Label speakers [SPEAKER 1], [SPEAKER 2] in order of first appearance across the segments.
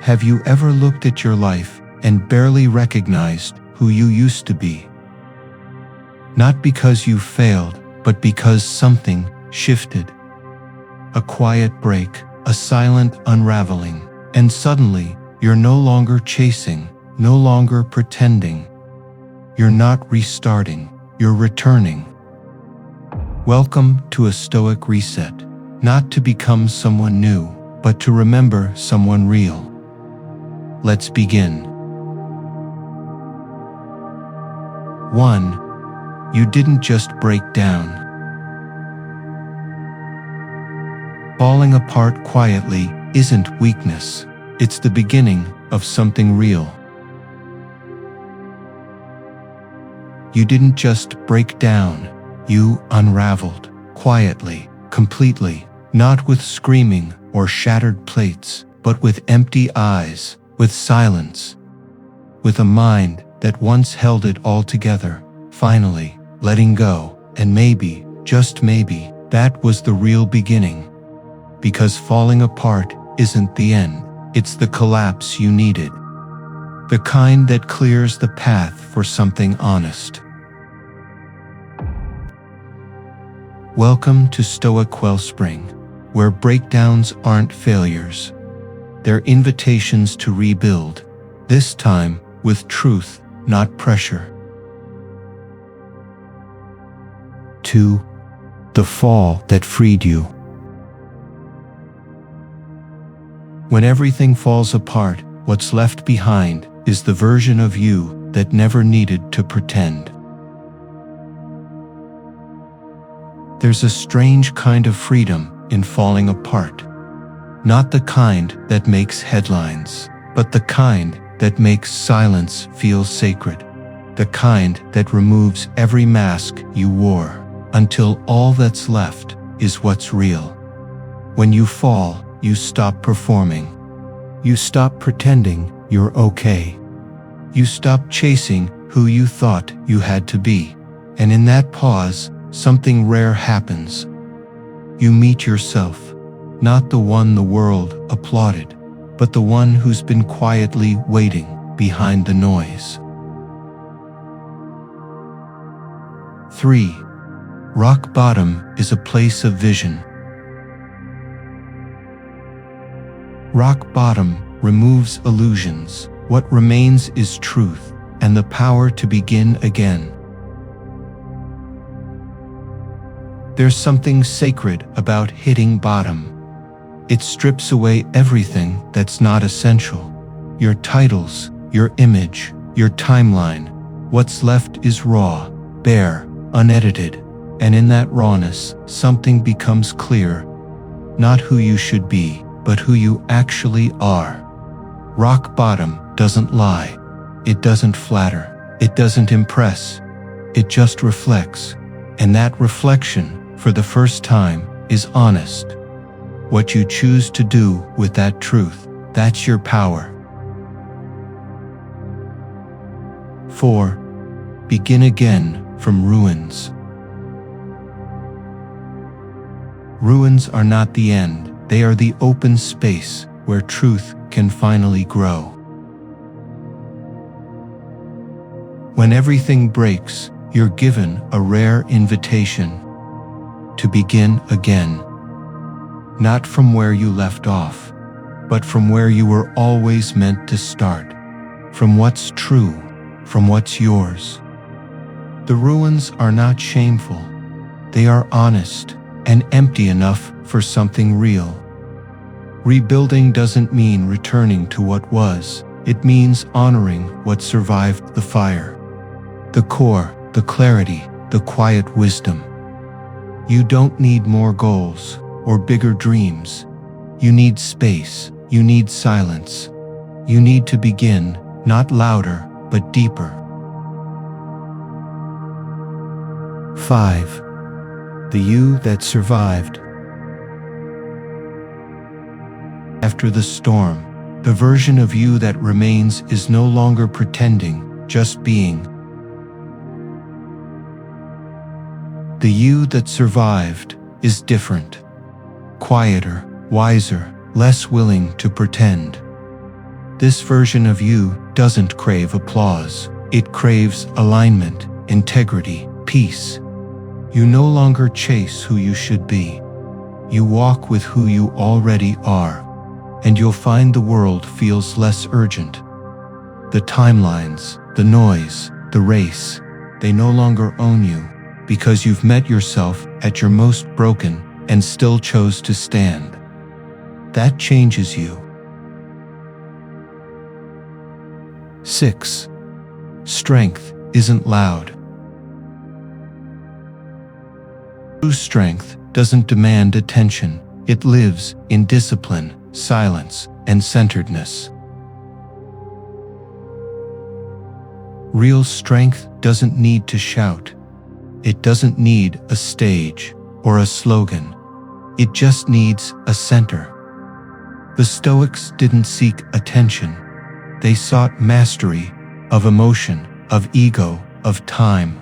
[SPEAKER 1] have you ever looked at your life and barely recognized who you used to be? Not because you failed, but because something shifted. A quiet break, a silent unraveling, and suddenly you're no longer chasing, no longer pretending. You're not restarting, you're returning. Welcome to a Stoic reset, not to become someone new, but to remember someone real. Let's begin. 1. You didn't just break down. Falling apart quietly isn't weakness. It's the beginning of something real. You didn't just break down. You unraveled, quietly, completely, not with screaming or shattered plates, but with empty eyes, with silence, with a mind that once held it all together, finally letting go, and maybe, just maybe, that was the real beginning. Because falling apart isn't the end, it's the collapse you needed. The kind that clears the path for something honest. Welcome to Stoic-Wellspring, where breakdowns aren't failures. They're invitations to rebuild, this time with truth, not pressure. 2. The fall that freed you. When everything falls apart, what's left behind is the version of you that never needed to pretend. There's a strange kind of freedom in falling apart. Not the kind that makes headlines, but the kind that makes silence feel sacred. The kind that removes every mask you wore, until all that's left is what's real. When you fall, you stop performing. You stop pretending you're okay. You stop chasing who you thought you had to be. And in that pause, something rare happens. You meet yourself, not the one the world applauded, but the one who's been quietly waiting behind the noise. 3. Rock bottom is a place of vision. Rock bottom removes illusions. What remains is truth and the power to begin again. There's something sacred about hitting bottom. It strips away everything that's not essential. Your titles, your image, your timeline. What's left is raw, bare, unedited. And in that rawness, something becomes clear. Not who you should be, but who you actually are. Rock bottom doesn't lie. It doesn't flatter. It doesn't impress. It just reflects. And that reflection, for the first time, is honest. What you choose to do with that truth, that's your power. 4. Begin again from ruins. Ruins are not the end, they are the open space where truth can finally grow. When everything breaks, you're given a rare invitation to begin again. Not from where you left off, but from where you were always meant to start. From what's true, from what's yours. The ruins are not shameful, they are honest and empty enough for something real. Rebuilding doesn't mean returning to what was, it means honoring what survived the fire. The core, the clarity, the quiet wisdom. You don't need more goals or bigger dreams. You need space, you need silence. You need to begin, not louder, but deeper. 5. The you that survived. After the storm, the version of you that remains is no longer pretending, just being. The you that survived is different. Quieter, wiser, less willing to pretend. This version of you doesn't crave applause. It craves alignment, integrity, peace. You no longer chase who you should be. You walk with who you already are, and you'll find the world feels less urgent. The timelines, the noise, the race, they no longer own you, because you've met yourself at your most broken and still chose to stand. That changes you. 6. Strength isn't loud. True strength doesn't demand attention. It lives in discipline, silence, and centeredness. Real strength doesn't need to shout. It doesn't need a stage or a slogan. It just needs a center. The Stoics didn't seek attention. They sought mastery of emotion, of ego, of time.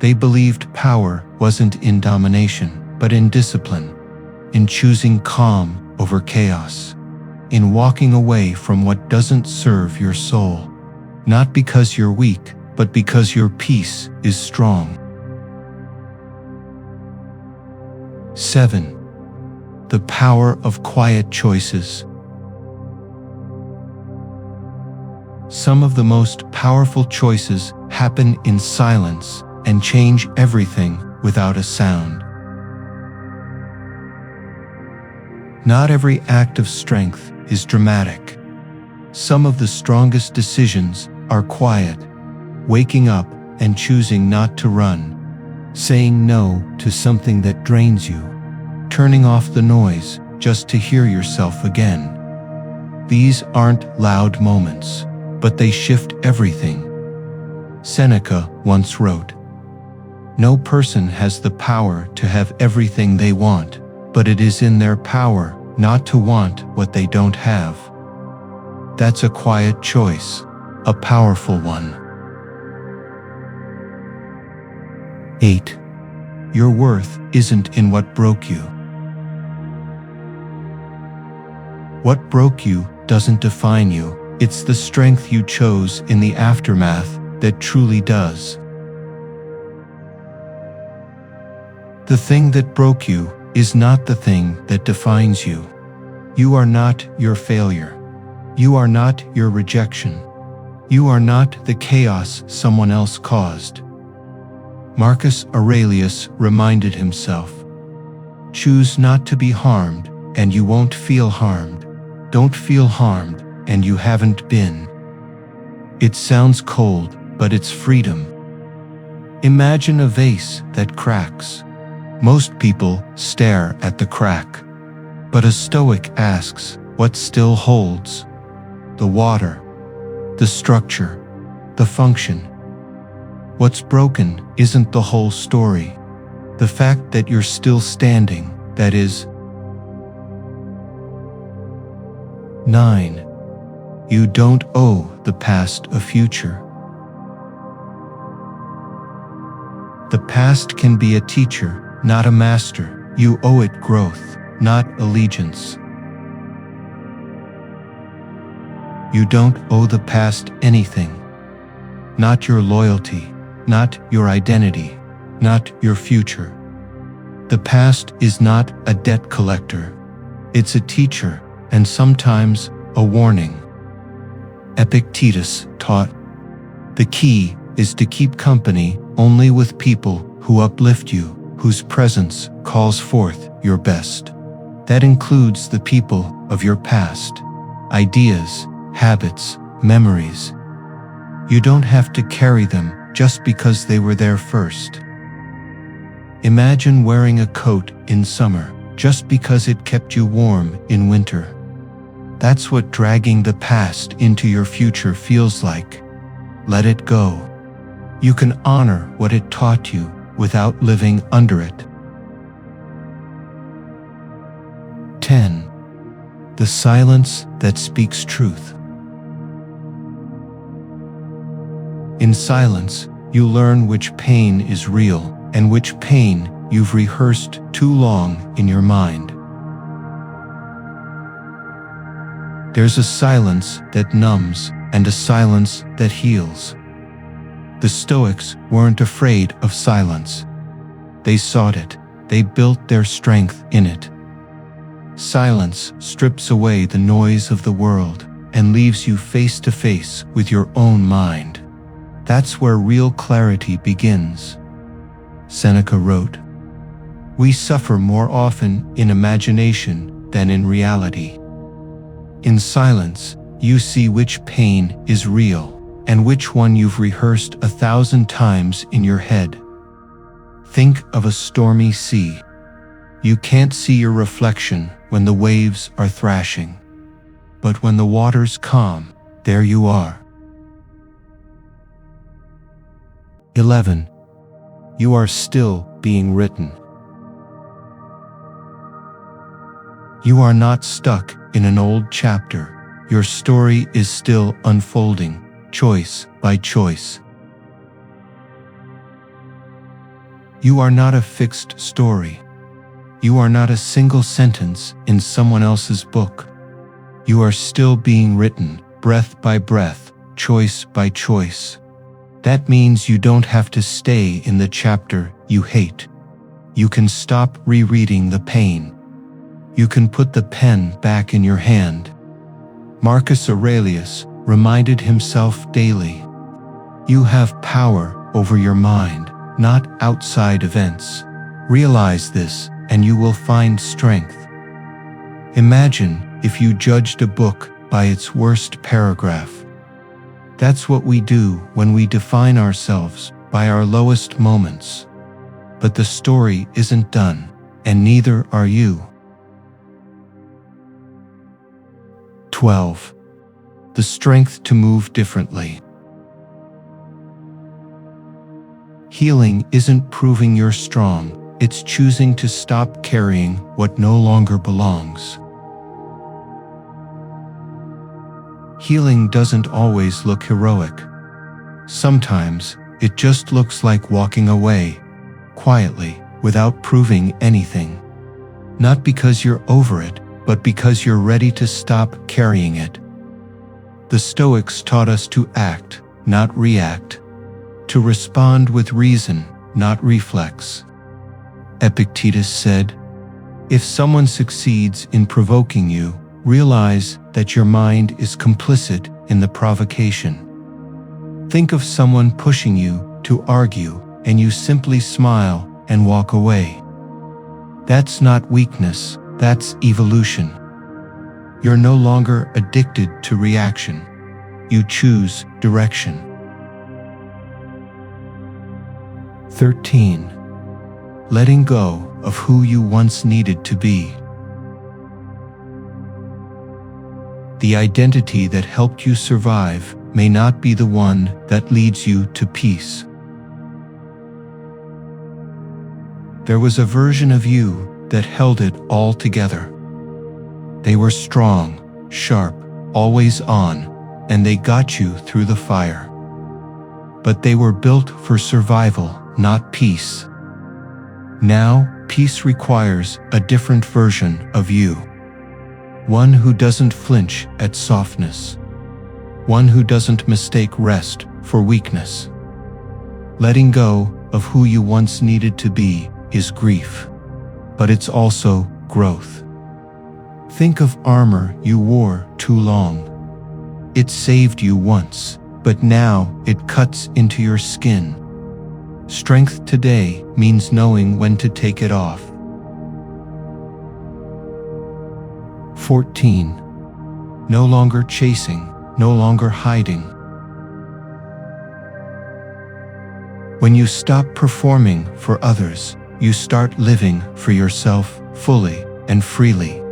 [SPEAKER 1] They believed power wasn't in domination, but in discipline, in choosing calm over chaos, in walking away from what doesn't serve your soul, not because you're weak, but because your peace is strong. 7. The power of quiet choices. Some of the most powerful choices happen in silence and change everything without a sound. Not every act of strength is dramatic. Some of the strongest decisions are quiet, waking up and choosing not to run, saying no to something that drains you, turning off the noise just to hear yourself again. These aren't loud moments, but they shift everything. Seneca once wrote, "No person has the power to have everything they want, but it is in their power not to want what they don't have." That's a quiet choice, a powerful one. 8. Your worth isn't in what broke you. What broke you doesn't define you. It's the strength you chose in the aftermath that truly does. The thing that broke you is not the thing that defines you. You are not your failure. You are not your rejection. You are not the chaos someone else caused. Marcus Aurelius reminded himself, "Choose not to be harmed, and you won't feel harmed. Don't feel harmed, and you haven't been." It sounds cold, but it's freedom. Imagine a vase that cracks. Most people stare at the crack, but a Stoic asks, what still holds? The water, the structure, the function. What's broken isn't the whole story. The fact that you're still standing, that is. 9. You don't owe the past a future. The past can be a teacher, not a master. You owe it growth, not allegiance. You don't owe the past anything. Not your loyalty, not your identity, not your future. The past is not a debt collector. It's a teacher, and sometimes a warning. Epictetus taught, "The key is to keep company only with people who uplift you, whose presence calls forth your best." That includes the people of your past, ideas, habits, memories. You don't have to carry them just because they were there first. Imagine wearing a coat in summer just because it kept you warm in winter. That's what dragging the past into your future feels like. Let it go. You can honor what it taught you without living under it. 10. The silence that speaks truth. In silence, you learn which pain is real and which pain you've rehearsed too long in your mind. There's a silence that numbs and a silence that heals. The Stoics weren't afraid of silence. They sought it. They built their strength in it. Silence strips away the noise of the world and leaves you face to face with your own mind. That's where real clarity begins. Seneca wrote, "We suffer more often in imagination than in reality." In silence, you see which pain is real and which one you've rehearsed 1,000 times in your head. Think of a stormy sea. You can't see your reflection when the waves are thrashing. But when the water's calm, there you are. 11. You are still being written. You are not stuck in an old chapter. Your story is still unfolding, choice by choice. You are not a fixed story. You are not a single sentence in someone else's book. You are still being written, breath by breath, choice by choice. That means you don't have to stay in the chapter you hate. You can stop rereading the pain. You can put the pen back in your hand. Marcus Aurelius reminded himself daily, "You have power over your mind, not outside events. Realize this, and you will find strength." Imagine if you judged a book by its worst paragraph. That's what we do when we define ourselves by our lowest moments. But the story isn't done, and neither are you. 12. The strength to move differently. Healing isn't proving you're strong, it's choosing to stop carrying what no longer belongs. Healing doesn't always look heroic. Sometimes it just looks like walking away, quietly, without proving anything. Not because you're over it, but because you're ready to stop carrying it. The Stoics taught us to act, not react. To respond with reason, not reflex. Epictetus said, "If someone succeeds in provoking you, realize that your mind is complicit in the provocation." Think of someone pushing you to argue, and you simply smile and walk away. That's not weakness, that's evolution. You're no longer addicted to reaction. You choose direction. 13. Letting go of who you once needed to be. The identity that helped you survive may not be the one that leads you to peace. There was a version of you that held it all together. They were strong, sharp, always on, and they got you through the fire. But they were built for survival, not peace. Now, peace requires a different version of you. One who doesn't flinch at softness. One who doesn't mistake rest for weakness. Letting go of who you once needed to be is grief. But it's also growth. Think of armor you wore too long. It saved you once, but now it cuts into your skin. Strength today means knowing when to take it off. 14. No longer chasing, no longer hiding. When you stop performing for others, you start living for yourself fully and freely.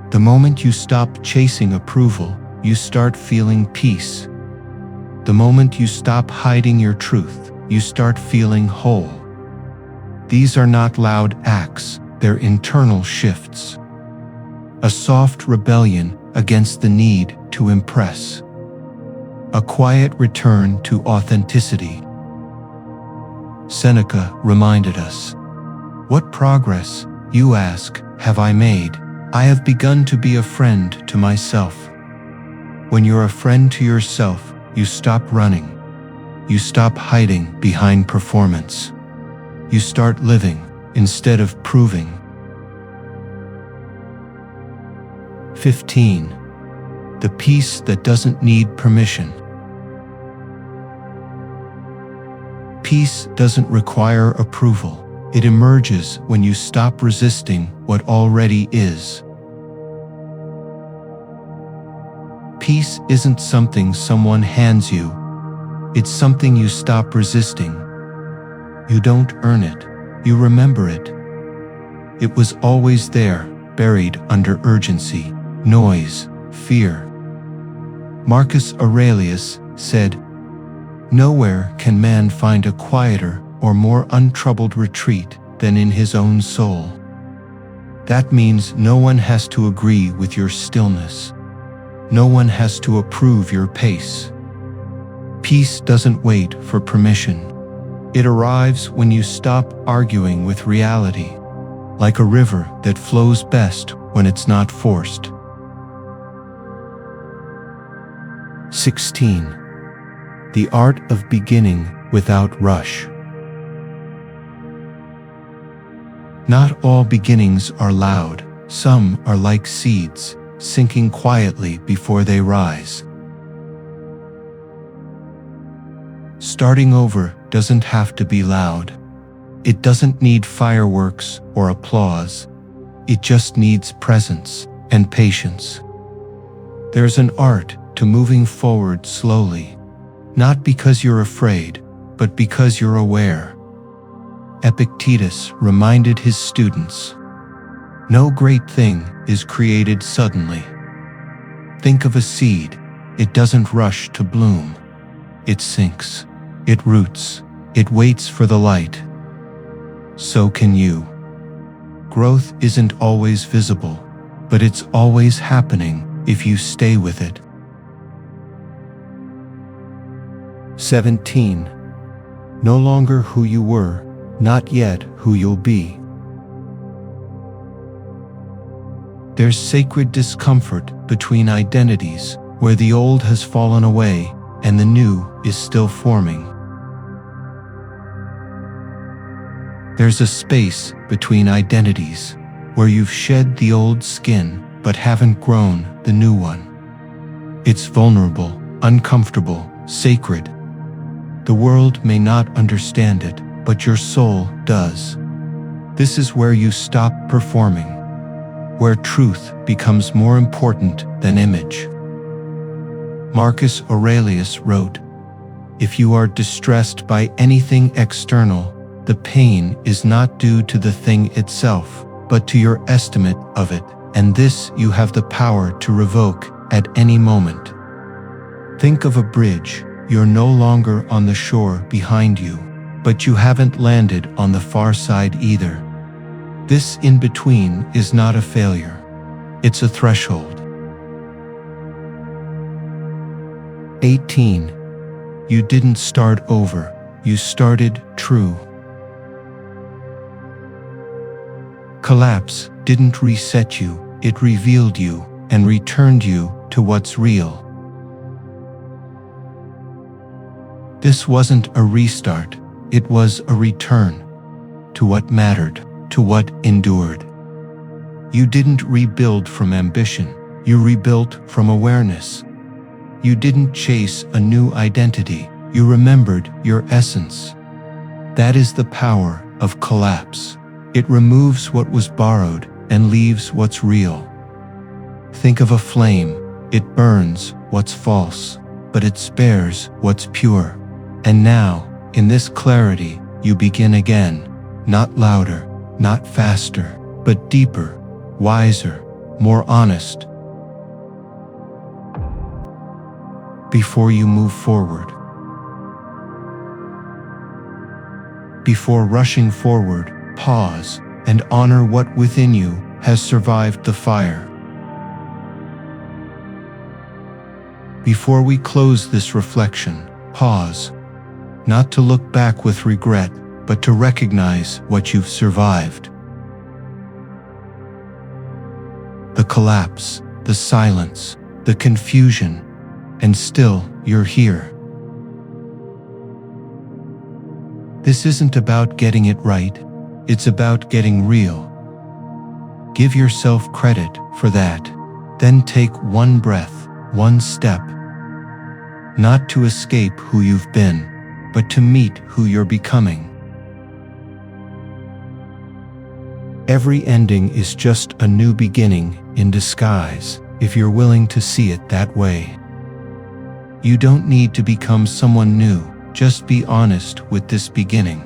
[SPEAKER 1] The moment you stop chasing approval, you start feeling peace. The moment you stop hiding your truth, you start feeling whole. These are not loud acts, they're internal shifts. A soft rebellion against the need to impress. A quiet return to authenticity. Seneca reminded us, "What progress, you ask, have I made? I have begun to be a friend to myself. When you're a friend to yourself, you stop running. You stop hiding behind performance. You start living instead of proving. 15. The peace that doesn't need permission. Peace doesn't require approval. It emerges when you stop resisting what already is. Peace isn't something someone hands you. It's something you stop resisting. You don't earn it. You remember it. It was always there, buried under urgency, noise, fear. Marcus Aurelius said, "Nowhere can man find a quieter or more untroubled retreat than in his own soul." That means no one has to agree with your stillness. No one has to approve your pace. Peace doesn't wait for permission. It arrives when you stop arguing with reality, like a river that flows best when it's not forced. 16. The art of beginning without rush. Not all beginnings are loud. Some are like seeds, sinking quietly before they rise. Starting over doesn't have to be loud. It doesn't need fireworks or applause. It just needs presence and patience. There's an art to moving forward slowly, not because you're afraid, but because you're aware. Epictetus reminded his students, "No great thing is created suddenly." Think of a seed. It doesn't rush to bloom. It sinks. It roots. It waits for the light. So can you. Growth isn't always visible, but it's always happening if you stay with it. 17. No longer who you were, not yet who you'll be. There's sacred discomfort between identities, where the old has fallen away and the new is still forming. There's a space between identities, where you've shed the old skin but haven't grown the new one. It's vulnerable, uncomfortable, sacred. The world may not understand it, but your soul does. This is where you stop performing, where truth becomes more important than image. Marcus Aurelius wrote, "If you are distressed by anything external, the pain is not due to the thing itself, but to your estimate of it, and this you have the power to revoke at any moment." Think of a bridge. You're no longer on the shore behind you, but you haven't landed on the far side either. This in-between is not a failure. It's a threshold. 18. You didn't start over. You started true. Collapse didn't reset you. It revealed you and returned you to what's real. This wasn't a restart. It was a return to what mattered, to what endured. You didn't rebuild from ambition. You rebuilt from awareness. You didn't chase a new identity. You remembered your essence. That is the power of collapse. It removes what was borrowed and leaves what's real. Think of a flame. It burns what's false, but it spares what's pure. And now, in this clarity, you begin again, not louder, not faster, but deeper, wiser, more honest. Before you move forward, before rushing forward, pause and honor what within you has survived the fire. Before we close this reflection, pause. Not to look back with regret, but to recognize what you've survived. the collapse, the silence, the confusion, and still you're here. This isn't about getting it right, it's about getting real. Give yourself credit for that. Then take one breath, one step. Not to escape who you've been, but to meet who you're becoming. Every ending is just a new beginning in disguise, if you're willing to see it that way. You don't need to become someone new, just be honest with this beginning.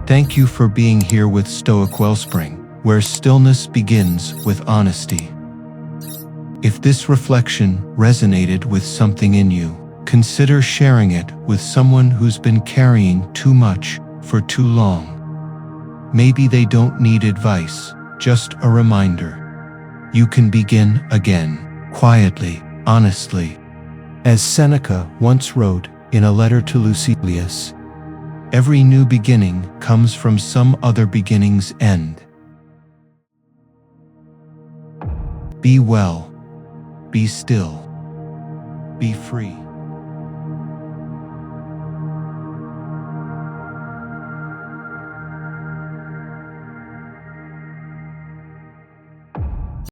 [SPEAKER 1] Thank you for being here with Stoic-Wellspring, where stillness begins with honesty. If this reflection resonated with something in you, consider sharing it with someone who's been carrying too much for too long. Maybe they don't need advice, just a reminder. You can begin again, quietly, honestly. As Seneca once wrote in a letter to Lucilius, every new beginning comes from some other beginning's end. Be well, be still, be free.